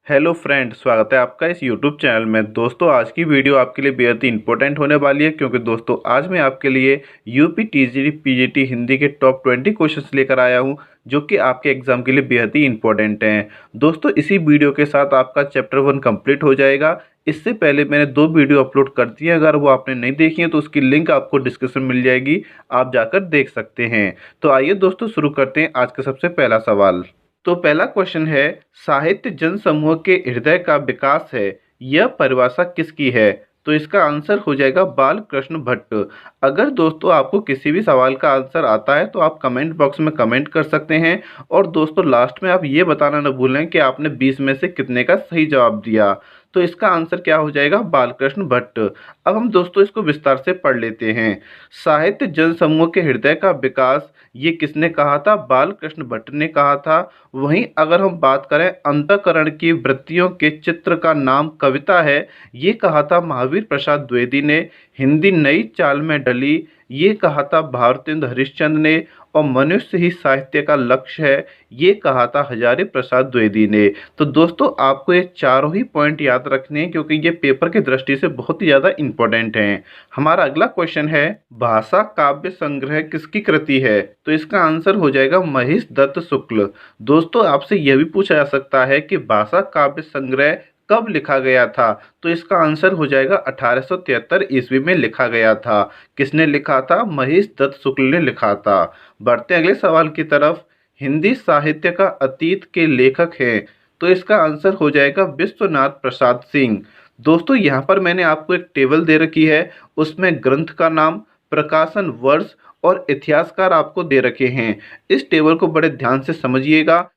Hello friend, स्वागत है आपका इस यूट्यूब चैनल में। दोस्तों, आज की वीडियो आपके लिए बेहद ही इंपॉर्टेंट होने वाली है, क्योंकि दोस्तों आज मैं आपके लिए यूपी टीजीटी पीजीटी हिंदी के टॉप 20 क्वेश्चंस लेकर आया हूं, जो कि आपके एग्जाम के लिए बेहद ही इंपॉर्टेंट हैं। दोस्तों, इसी वीडियो के साथ आपका चैप्टर 1 कंप्लीट हो जाएगा। इससे पहले मैंने 2 वीडियो अपलोड कर दी है, अगर वो आपने नहीं देखी है तो उसकी लिंक आपको डिस्क्रिप्शन में मिल जाएगी, आप जाकर देख सकते हैं। तो आइए दोस्तों, शुरू करते हैं आज का सबसे पहला सवाल। तो पहला क्वेश्चन है, साहित्य जन समूह के हृदय का विकास है, यह परिभाषा किसकी है? तो इसका आंसर हो जाएगा बाल कृष्ण भट्ट। अगर दोस्तों आपको किसी भी सवाल का आंसर आता है तो आप कमेंट बॉक्स में कमेंट कर सकते हैं, और दोस्तों लास्ट में आप ये बताना न भूलें कि आपने 20 में से कितने का सही जवाब दिया। तो इसका आंसर क्या हो जाएगा? बालकृष्ण भट्ट। अब हम दोस्तों इसको विस्तार से पढ़ लेते हैं। साहित्य जन समूह के हृदय का विकास ये किसने कहा था? बालकृष्ण भट्ट ने कहा था। वहीं अगर हम बात करें अंतःकरण की वृत्तियों के चित्र का नाम कविता है, ये कहा था महावीर प्रसाद द्विवेदी ने। हिंदी नई चाल में ढली, ये कहा था भारतेंदु हरिश्चंद्र ने। और मनुष्य ही साहित्य का लक्ष्य है, ये कहा था हजारी प्रसाद द्विवेदी ने। तो दोस्तों आपको ये चारों ही पॉइंट याद रखने हैं, क्योंकि ये पेपर की दृष्टि से बहुत ही ज़्यादा इंपॉर्टेंट हैं। हमारा अगला क्वेश्चन है, भाषा काव्य संग्रह किसकी कृति है? तो इसका आंसर हो जाएगा महेश दत्त शुक्ल। दोस्तों आपसे यह भी पूछा जा सकता है कि भाषा काव्य संग्रह कब लिखा गया था? तो इसका आंसर हो जाएगा 1873 ईस्वी में लिखा गया था। किसने लिखा था? महेश दत्त शुक्ल ने लिखा था। बढ़ते अगले सवाल की तरफ। हिंदी साहित्य का अतीत के लेखक हैं, तो इसका आंसर हो जाएगा विश्वनाथ प्रसाद सिंह। दोस्तों यहाँ पर मैंने आपको एक टेबल दे रखी है, उसमें ग्रंथ का नाम, प्रकाशन वर्ष और इतिहासकार आपको दे रखे हैं। इस टेबल को बड़े ध्यान से समझिएगा,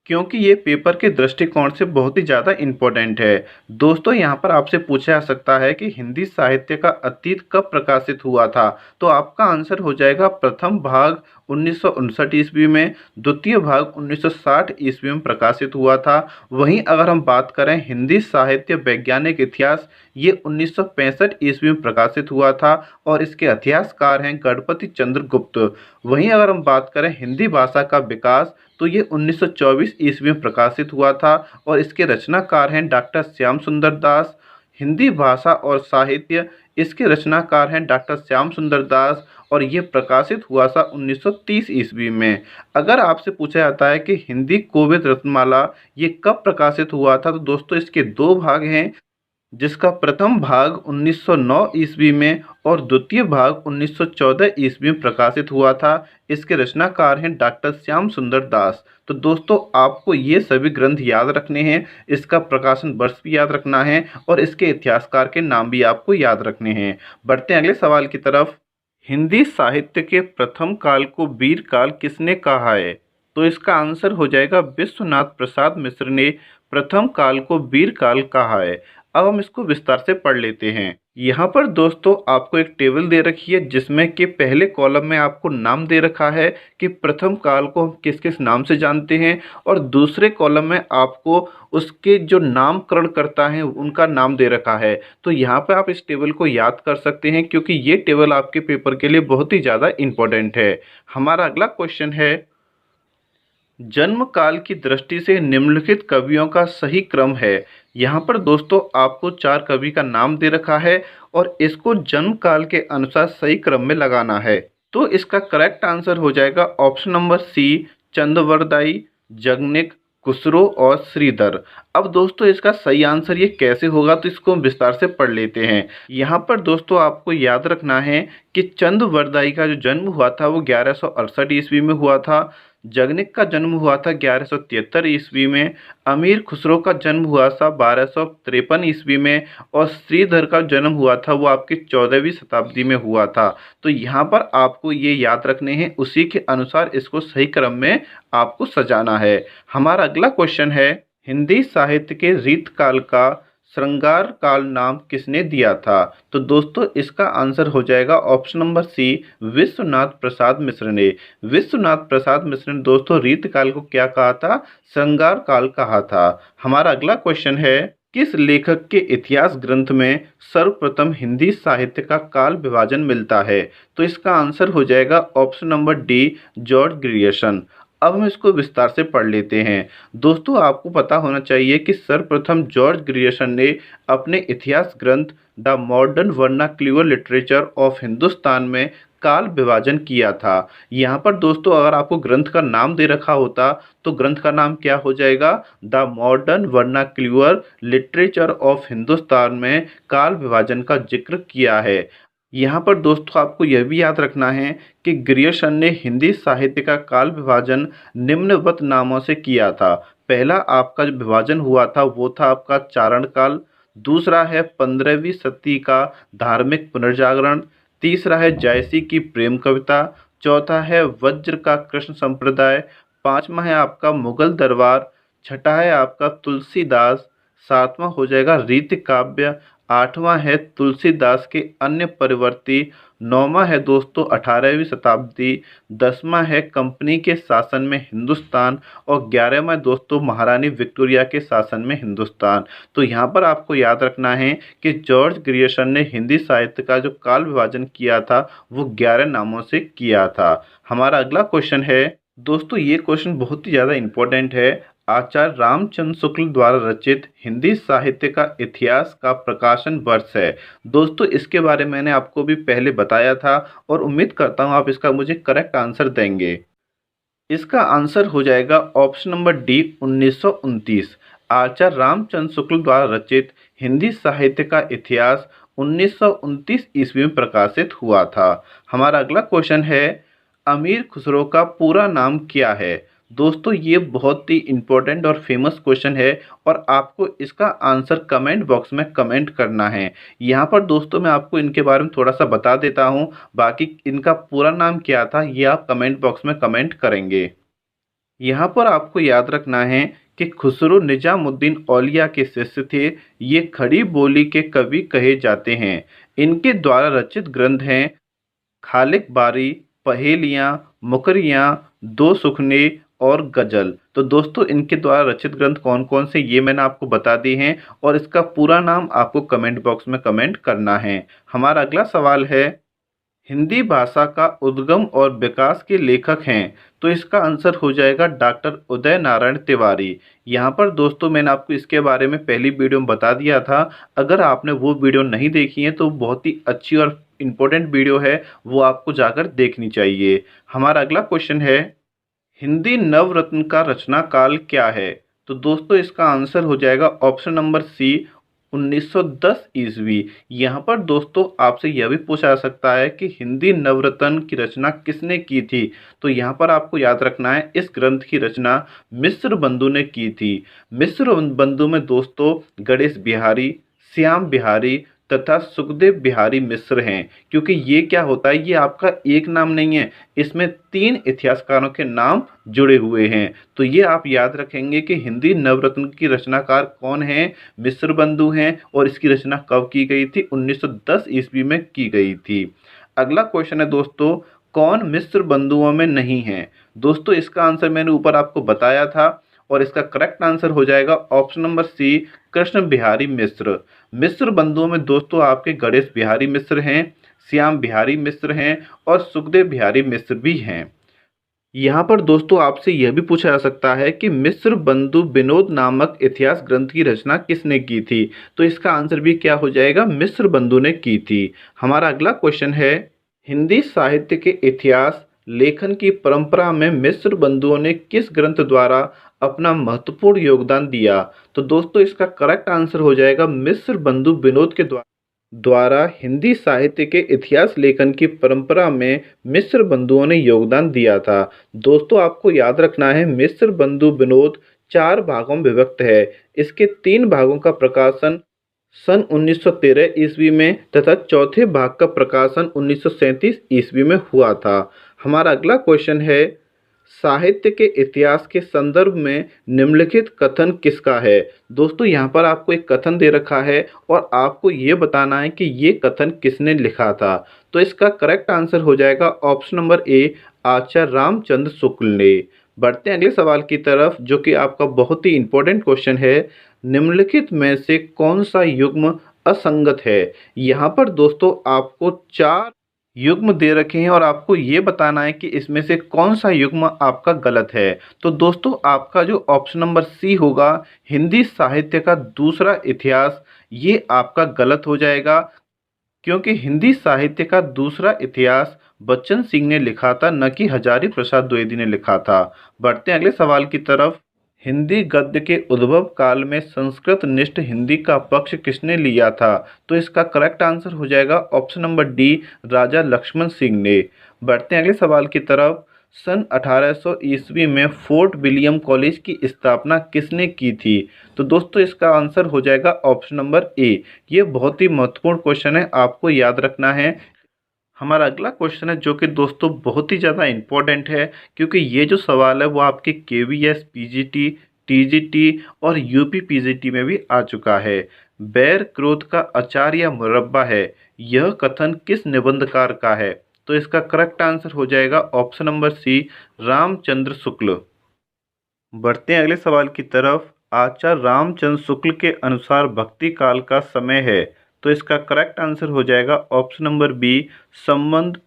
क्योंकि ये पेपर के दृष्टिकोण से बहुत ही ज़्यादा इम्पोर्टेंट है। दोस्तों यहाँ पर आपसे पूछा जा सकता है कि हिंदी साहित्य का अतीत कब प्रकाशित हुआ था? तो आपका आंसर हो जाएगा प्रथम भाग 1959 ईस्वी में, द्वितीय भाग 1960 ईस्वी में प्रकाशित हुआ था। वहीं अगर हम बात करें हिंदी साहित्य वैज्ञानिक इतिहास, ये 1965 ईस्वी में प्रकाशित हुआ था, और इसके इतिहासकार हैं गणपति चंद्र गुप्त। वहीं अगर हम बात करें हिंदी भाषा का विकास, तो ये 1924 ईस्वी में प्रकाशित हुआ था, और इसके रचनाकार हैं डॉक्टर श्याम सुंदर दास। हिंदी भाषा और साहित्य, इसके रचनाकार हैं डॉक्टर श्याम सुंदर दास, और ये प्रकाशित हुआ था 1930 ईस्वी में। अगर आपसे पूछा जाता है कि हिंदी कोविद रत्नमाला ये कब प्रकाशित हुआ था, तो दोस्तों इसके 2 भाग हैं, जिसका प्रथम भाग 1909 ईस्वी में और द्वितीय भाग 1914 ईस्वी में प्रकाशित हुआ था। इसके रचनाकार हैं डॉक्टर श्याम सुंदर दास। तो दोस्तों आपको ये सभी ग्रंथ याद रखने हैं, इसका प्रकाशन वर्ष भी याद रखना है, और इसके इतिहासकार के नाम भी आपको याद रखने हैं। बढ़ते हैं अगले सवाल की तरफ। हिंदी साहित्य के प्रथम काल को वीर काल किसने कहा है? तो इसका आंसर हो जाएगा विश्वनाथ प्रसाद मिश्र ने प्रथम काल को वीर काल कहा है। अब हम इसको विस्तार से पढ़ लेते हैं। यहाँ पर दोस्तों आपको एक टेबल दे रखी है, जिसमें कि पहले कॉलम में आपको नाम दे रखा है कि प्रथम काल को हम किस किस नाम से जानते हैं, और दूसरे कॉलम में आपको उसके जो नामकरण करता है उनका नाम दे रखा है। तो यहाँ पर आप इस टेबल को याद कर सकते हैं, क्योंकि ये टेबल आपके पेपर के लिए बहुत ही ज़्यादा इम्पोर्टेंट है। हमारा अगला क्वेश्चन है, जन्म काल की दृष्टि से निम्नलिखित कवियों का सही क्रम है। यहाँ पर दोस्तों आपको 4 कवि का नाम दे रखा है, और इसको जन्म काल के अनुसार सही क्रम में लगाना है। तो इसका करेक्ट आंसर हो जाएगा option number C, Chandvardai, Jagnik, Khusro और श्रीधर। अब दोस्तो68 इसका सही आंसर ये कैसे होगा, तो इसको हम विस्तार से पढ़ लेते हैं। यहाँ पर दोस्तों आपको याद रखना है कि चंद्रवरदाई का जो जन्म हुआ था वो 1168 ईस्वी में हुआ था। जगनिक का जन्म हुआ था 1173 ईस्वी में। अमीर खुसरो का जन्म हुआ था 1253 ईस्वी में, और श्रीधर का जन्म हुआ था वो आपकी 14वीं शताब्दी में हुआ था। तो यहाँ पर आपको ये याद रखने हैं, उसी के अनुसार इसको सही क्रम में आपको सजाना है। हमारा अगला क्वेश्चन है, हिंदी साहित्य के रीत काल का श्रृंगार काल नाम किसने दिया था? तो दोस्तों इसका आंसर हो जाएगा ऑप्शन नंबर सी, विश्वनाथ प्रसाद मिश्र ने। विश्वनाथ प्रसाद मिश्र ने दोस्तों रीत काल को क्या कहा था? श्रृंगार काल कहा था। हमारा अगला क्वेश्चन है, किस लेखक के इतिहास ग्रंथ में सर्वप्रथम हिंदी साहित्य का काल विभाजन मिलता है? तो इसका आंसर हो जाएगा option number D, George Grierson. अब हम इसको विस्तार से पढ़ लेते हैं। दोस्तों आपको पता होना चाहिए कि सर्वप्रथम जॉर्ज ग्रियर्सन ने अपने इतिहास ग्रंथ the modern vernacular literature of Hindustan में काल विभाजन किया था। यहाँ पर दोस्तों अगर आपको ग्रंथ का नाम दे रखा होता तो ग्रंथ का नाम क्या हो जाएगा? The modern vernacular literature of Hindustan में काल विभाजन का जिक्र किया है। यहाँ पर दोस्तों आपको यह भी याद रखना है कि ग्रियर्सन ने हिंदी साहित्य का काल विभाजन निम्नवत नामों से किया था। पहला आपका जो विभाजन हुआ था वो था आपका चारण काल, दूसरा है 15वीं सदी का धार्मिक पुनर्जागरण, तीसरा है जायसी की प्रेम कविता, चौथा है वज्र का कृष्ण संप्रदाय, पांचवा है आपका मुगल दरबार, छठा है आपका तुलसीदास, सातवां हो जाएगा रीति काव्य, आठवां है तुलसीदास के अन्य परिवर्ती, नौवां है दोस्तों 18वीं शताब्दी, 10वां है कंपनी के शासन में हिंदुस्तान और 11वां दोस्तों महारानी विक्टोरिया के शासन में हिंदुस्तान। तो यहाँ पर आपको याद रखना है कि जॉर्ज ग्रियर्सन ने हिंदी साहित्य का जो काल विभाजन किया था वो 11 नामों से किया था। हमारा अगला क्वेश्चन है दोस्तों, ये क्वेश्चन बहुत ही ज़्यादा इम्पोर्टेंट है। आचार्य रामचंद्र शुक्ल द्वारा रचित हिंदी साहित्य का इतिहास का प्रकाशन वर्ष है। दोस्तों इसके बारे में मैंने आपको भी पहले बताया था और उम्मीद करता हूँ आप इसका मुझे करेक्ट आंसर देंगे। इसका आंसर हो जाएगा ऑप्शन नंबर डी 1929। आचार्य रामचंद्र शुक्ल द्वारा रचित हिंदी साहित्य का इतिहास 1929 ईस्वी में प्रकाशित हुआ था। हमारा अगला क्वेश्चन है अमीर खुसरो का पूरा नाम क्या है? दोस्तों ये बहुत ही इम्पोर्टेंट और फेमस क्वेश्चन है और आपको इसका आंसर कमेंट बॉक्स में कमेंट करना है। यहाँ पर दोस्तों मैं आपको इनके बारे में थोड़ा सा बता देता हूँ, बाकी इनका पूरा नाम क्या था ये आप कमेंट बॉक्स में कमेंट करेंगे। यहाँ पर आपको याद रखना है कि खुसरो निजामुद्दीन औलिया के शिष्य थे। ये खड़ी बोली के कवि कहे जाते हैं। इनके द्वारा रचित ग्रंथ हैं खालिक बारी, पहेलियाँ, मुकरियाँ, दो सुखने और गज़ल। तो दोस्तों इनके द्वारा रचित ग्रंथ कौन कौन से ये मैंने आपको बता दिए हैं और इसका पूरा नाम आपको कमेंट बॉक्स में कमेंट करना है। हमारा अगला सवाल है हिंदी भाषा का उद्गम और विकास के लेखक हैं? तो इसका आंसर हो जाएगा डॉक्टर उदय नारायण तिवारी। यहाँ पर दोस्तों मैंने आपको इसके बारे में पहली वीडियो में बता दिया था। अगर आपने वो वीडियो नहीं देखी है तो बहुत ही अच्छी और इम्पोर्टेंट वीडियो है, वो आपको जाकर देखनी चाहिए। हमारा अगला क्वेश्चन है हिंदी नवरत्न का रचना काल क्या है? तो दोस्तों इसका आंसर हो जाएगा ऑप्शन नंबर सी 1910 ईस्वी। यहाँ पर दोस्तों आपसे यह भी पूछा जा सकता है कि हिंदी नवरत्न की रचना किसने की थी? तो यहाँ पर आपको याद रखना है इस ग्रंथ की रचना मिश्र बंधु ने की थी। मिश्र बंधु में दोस्तों गणेश बिहारी, श्याम बिहारी तथा सुखदेव बिहारी मिश्र हैं। क्योंकि ये क्या होता है, ये आपका एक नाम नहीं है, इसमें 3 इतिहासकारों के नाम जुड़े हुए हैं। तो ये आप याद रखेंगे कि हिंदी नवरत्न की रचनाकार कौन हैं? मिश्र बंधु हैं और इसकी रचना कब की गई थी? 1910 ईस्वी में की गई थी। अगला क्वेश्चन है दोस्तों कौन मिश्र बंधुओं में नहीं है? दोस्तों इसका आंसर मैंने ऊपर आपको बताया था और इसका करेक्ट आंसर हो जाएगा option number C Krishna Bihari Mishra. Mishra बंधुओं में दोस्तों आपके गणेश बिहारी मिश्र हैं, श्याम बिहारी मिश्र हैं और सुखदेव बिहारी मिश्र भी हैं। यहाँ पर दोस्तों आपसे यह भी पूछा जा सकता है कि मिश्र बंधु विनोद नामक इतिहास ग्रंथ की रचना किसने की थी? तो इसका आंसर भी क्या हो जाएगा? मिश्र बंधु ने की थी। हमारा अगला क्वेश्चन है हिंदी साहित्य के इतिहास लेखन की परंपरा में मिश्र बंधुओं ने किस ग्रंथ द्वारा अपना महत्वपूर्ण योगदान दिया? तो दोस्तों इसका करेक्ट आंसर हो जाएगा मिश्र बंधु विनोद के द्वारा हिंदी साहित्य के इतिहास लेखन की परंपरा में मिश्र बंधुओं ने योगदान दिया था। दोस्तों आपको याद रखना है मिश्र बंधु विनोद 4 भागों में विभक्त है। इसके 3 भागों का प्रकाशन सन 1913 ईस्वी में तथा चौथे भाग का प्रकाशन 1937 ईस्वी में हुआ था। हमारा अगला क्वेश्चन है साहित्य के इतिहास के संदर्भ में निम्नलिखित कथन किसका है? दोस्तों यहाँ पर आपको एक कथन दे रखा है और आपको ये बताना है कि ये कथन किसने लिखा था। तो इसका करेक्ट आंसर हो जाएगा ऑप्शन नंबर ए आचार्य रामचंद्र शुक्ल ने। बढ़ते हैं अगले सवाल की तरफ जो कि आपका बहुत ही इंपॉर्टेंट क्वेश्चन है निम्नलिखित में से कौन सा युग्म असंगत है? यहाँ पर दोस्तों आपको 4 युग्म दे रखे हैं और आपको ये बताना है कि इसमें से कौन सा युग्म आपका गलत है। तो दोस्तों आपका जो ऑप्शन नंबर सी होगा, हिंदी साहित्य का दूसरा इतिहास, ये आपका गलत हो जाएगा, क्योंकि हिंदी साहित्य का दूसरा इतिहास बच्चन सिंह ने लिखा था, न कि हजारी प्रसाद द्विवेदी ने लिखा था। बढ़ते हैं अगले सवाल की तरफ। हिंदी गद्य के उद्भव काल में संस्कृत निष्ठ हिंदी का पक्ष किसने लिया था? तो इसका करेक्ट आंसर हो जाएगा ऑप्शन नंबर डी, राजा लक्ष्मण सिंह ने। बढ़ते हैं अगले सवाल की तरफ। सन 1800 ईस्वी में फोर्ट विलियम कॉलेज की स्थापना किसने की थी? तो दोस्तों इसका आंसर हो जाएगा ऑप्शन नंबर ए। ये बहुत ही महत्वपूर्ण क्वेश्चन है, आपको याद रखना है। हमारा अगला क्वेश्चन है जो कि दोस्तों बहुत ही ज़्यादा इम्पोर्टेंट है, क्योंकि ये जो सवाल है वो आपके केवीएस, पीजीटी, टीजीटी और यूपी पीजीटी में भी आ चुका है। बैर क्रोध का अचार या मुरब्बा है, यह कथन किस निबंधकार का है? तो इसका करेक्ट आंसर हो जाएगा ऑप्शन नंबर सी, रामचंद्र शुक्ल। बढ़ते हैं अगले सवाल की तरफ। आचार्य रामचंद्र शुक्ल के अनुसार भक्ति काल का समय है, तो इसका करेक्ट आंसर हो जाएगा ऑप्शन नंबर बी, संबंध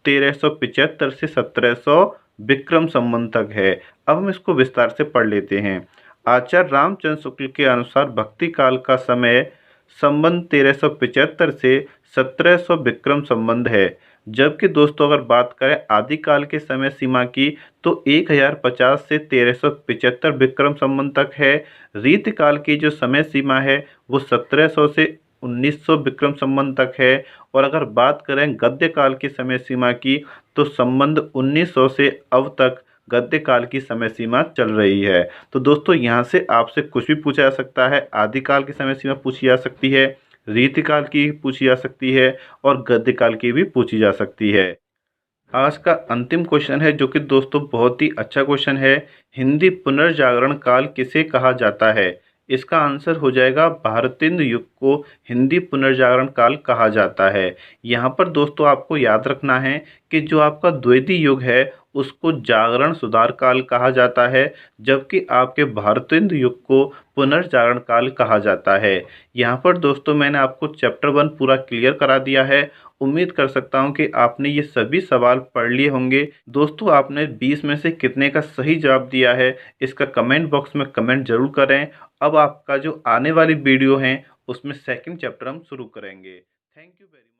1375 से 1700 विक्रम संबंध तक है। अब हम इसको विस्तार से पढ़ लेते हैं। आचार्य रामचंद्र शुक्ल के अनुसार भक्ति काल का समय संबंध 1375 से 1700 विक्रम संबंध है। जबकि दोस्तों अगर बात करें आदिकाल के समय सीमा की, तो 1050 से 1375 विक्रम संबंध तक है। रीतिकाल की जो समय सीमा है वो 1700 से 1900 विक्रम संबंध तक है। और अगर बात करें गद्य काल की समय सीमा की, तो संबंध 1900 से अब तक गद्य काल की समय सीमा चल रही है। तो दोस्तों यहाँ से आपसे कुछ भी पूछा जा सकता है, आदिकाल की समय सीमा पूछी जा सकती है, रीतिकाल की पूछी जा सकती है और गद्यकाल की भी पूछी जा सकती है। आज का अंतिम क्वेश्चन है जो कि दोस्तों बहुत ही अच्छा क्वेश्चन है। हिंदी पुनर्जागरण काल किसे कहा जाता है? इसका आंसर हो जाएगा भारतेंदु युग को हिंदी पुनर्जागरण काल कहा जाता है। यहाँ पर दोस्तों आपको याद रखना है कि जो आपका द्विवेदी युग है उसको जागरण सुधार काल कहा जाता है, जबकि आपके भारतेंदु युग को पुनर्जागरण काल कहा जाता है। यहाँ पर दोस्तों मैंने आपको चैप्टर 1 पूरा क्लियर करा दिया है। उम्मीद कर सकता हूँ कि आपने ये सभी सवाल पढ़ लिए होंगे। दोस्तों आपने 20 में से कितने का सही जवाब दिया है, इसका कमेंट बॉक्स में कमेंट जरूर करें। अब आपका जो आने वाली वीडियो है उसमें सेकंड चैप्टर हम शुरू करेंगे। Thank you very much.